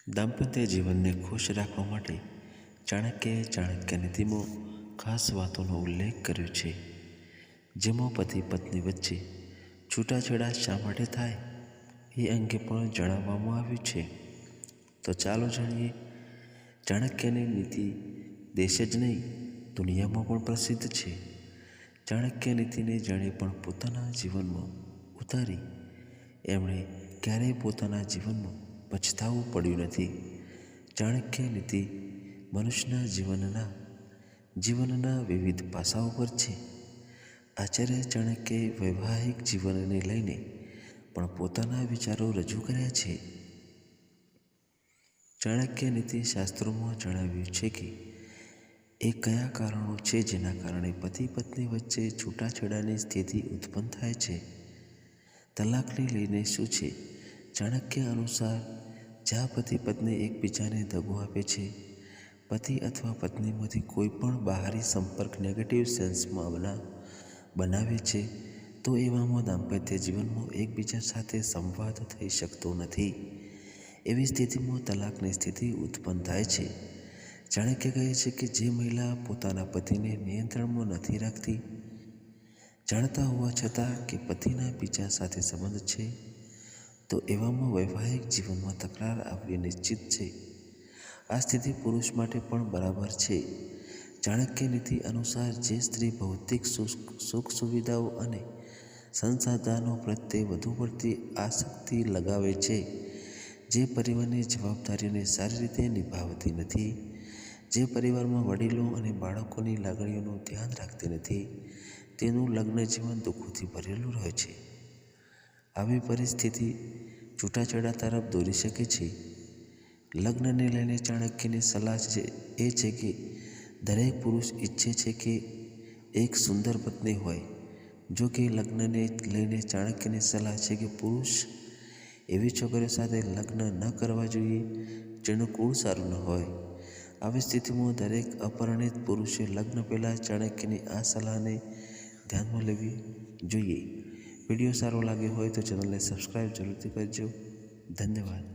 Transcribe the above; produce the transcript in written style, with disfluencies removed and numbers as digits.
દાંપત્ય જીવનને ખુશ રાખવા માટે ચાણક્ય નીતિમાં ખાસ વાતોનો ઉલ્લેખ કર્યો છે, જેમાં પતિ પત્ની વચ્ચે છૂટાછેડા શા માટે થાય એ અંગે પણ જણાવવામાં આવ્યું છે. તો ચાલો જાણીએ. ચાણક્યની નીતિ દેશ જ નહીં, દુનિયામાં પણ પ્રસિદ્ધ છે. ચાણક્ય નીતિને જેણે પણ પોતાના જીવનમાં ઉતારી, એમણે ક્યારેય પોતાના જીવનમાં પછતાવું પડ્યું નથી. ચાણક્ય નીતિ મનુષ્યના જીવનના વિવિધ પાસાઓ પર છે. આચાર્ય ચાણક્યએ વૈવાહિક જીવનને લઈને પણ પોતાના વિચારો રજૂ કર્યા છે. ચાણક્ય નીતિ શાસ્ત્રોમાં જણાવ્યું છે કે એ કયા કારણો છે જેના કારણે પતિ પત્ની વચ્ચે છૂટાછેડાની સ્થિતિ ઉત્પન્ન થાય છે. તલાકને લઈને શું છે? ચાણક્ય અનુસાર જ્યાં પતિ પત્ની એકબીજાને દગો આપે છે, પતિ અથવા પત્નીમાંથી કોઈ પણ બહારી સંપર્ક નેગેટિવ સેન્સમાં બનાવે છે, તો એવામાં દાંપત્ય જીવનમાં એકબીજા સાથે સંવાદ થઈ શકતો નથી. એવી સ્થિતિમાં તલાકની સ્થિતિ ઉત્પન્ન થાય છે. ચાણક્ય કહે છે કે જે મહિલા પોતાના પતિને નિયંત્રણમાં નથી રાખતી, જાણતા હોવા છતાં કે પતિના બીજા સાથે સંબંધ છે, તો એવામાં વૈવાહિક જીવનમાં તકરાર આવવી નિશ્ચિત છે. આ સ્થિતિ પુરુષ માટે પણ બરાબર છે. ચાણક્ય નીતિ અનુસાર જે સ્ત્રી ભૌતિક સુખ સુવિધાઓ અને સંસાધનો પ્રત્યે વધુ પડતી આસક્તિ લગાવે છે, જે પરિવારની જવાબદારીઓને સારી રીતે નિભાવતી નથી, જે પરિવારમાં વડીલો અને બાળકોની લાગણીઓનું ધ્યાન રાખતી નથી, તેનું લગ્ન જીવન દુઃખોથી ભરેલું રહે છે. આવી પરિસ્થિતિ છૂટાછેડા તરફ દોરી શકે છે. લગ્નને લઈને ચાણક્યની સલાહ એ છે કે દરેક પુરુષ ઈચ્છે છે કે એક સુંદર પત્ની હોય. જો કે લગ્નને લઈને ચાણક્યની સલાહ છે કે પુરુષ એવી છોકરીઓ સાથે લગ્ન ન કરવા જોઈએ જેનું કુળ સારું ન હોય. આવી સ્થિતિમાં દરેક અપરિણિત પુરુષે લગ્ન પહેલાં ચાણક્યની આ સલાહને ધ્યાનમાં લેવી જોઈએ. વિડીયો સારો લાગ્યો હોય તો ચેનલને સબસ્ક્રાઈબ જરૂરથી કરજો. ધન્યવાદ.